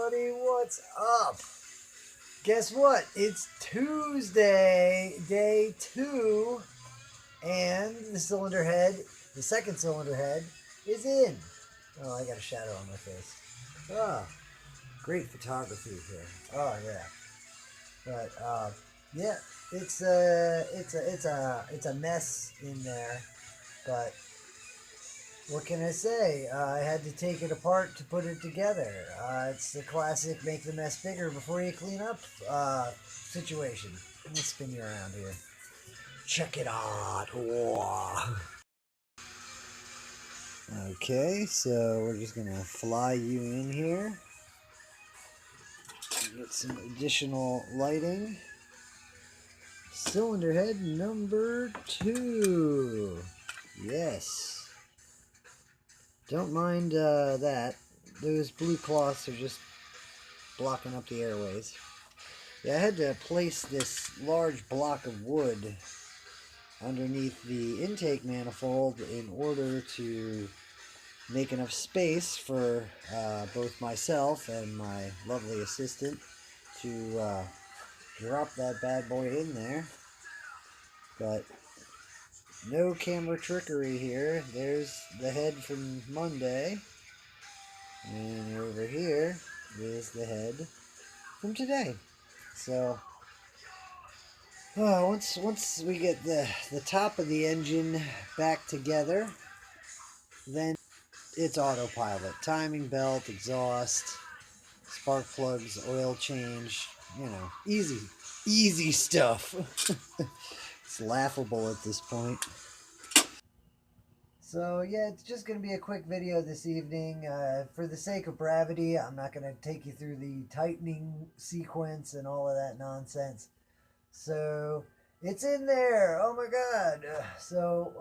everybody, what's up? Guess what? It's Tuesday, day 2, and the cylinder head, the second cylinder head, is in. Oh, I got a shadow on my face. Ah, great photography here. Oh yeah, but yeah, it's a mess in there, but what can I say? I had to take it apart to put it together. It's the classic make the mess bigger before you clean up situation. Let me spin you around here. Check it out. Whoa. Okay, so we're just going to fly you in here. Get some additional lighting. Cylinder head number 2. Yes. Don't mind that. Those blue cloths are just blocking up the airways. Yeah, I had to place this large block of wood underneath the intake manifold in order to make enough space for both myself and my lovely assistant to drop that bad boy in there. But no camera trickery here. There's the head from Monday. And over here is the head from today. So once we get the top of the engine back together, then it's autopilot. Timing belt, exhaust, spark plugs, oil change, you know, easy stuff. It's laughable at this point. So yeah, it's just going to be a quick video this evening. For the sake of brevity, I'm not going to take you through the tightening sequence and all of that nonsense. So it's in there. Oh my God. So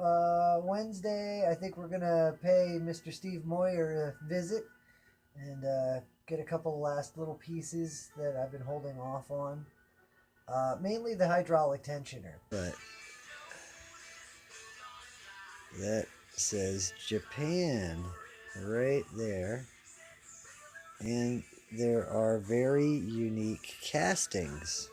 Wednesday, I think we're going to pay Mr. Steve Moyer a visit and get a couple last little pieces that I've been holding off on. Mainly the hydraulic tensioner. But that says Japan right there. And there are very unique castings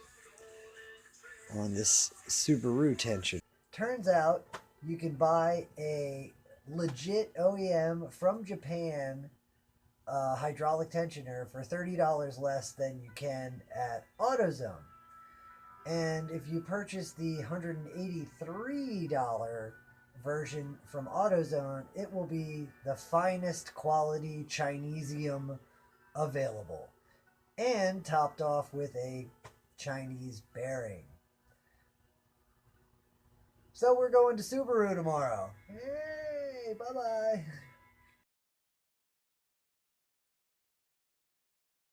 on this Subaru tension. Turns out you can buy a legit OEM from Japan hydraulic tensioner for $30 less than you can at AutoZone. And if you purchase the $183 version from AutoZone, it will be the finest quality Chinesium available and topped off with a Chinese bearing. So we're going to Subaru tomorrow. Hey, bye-bye.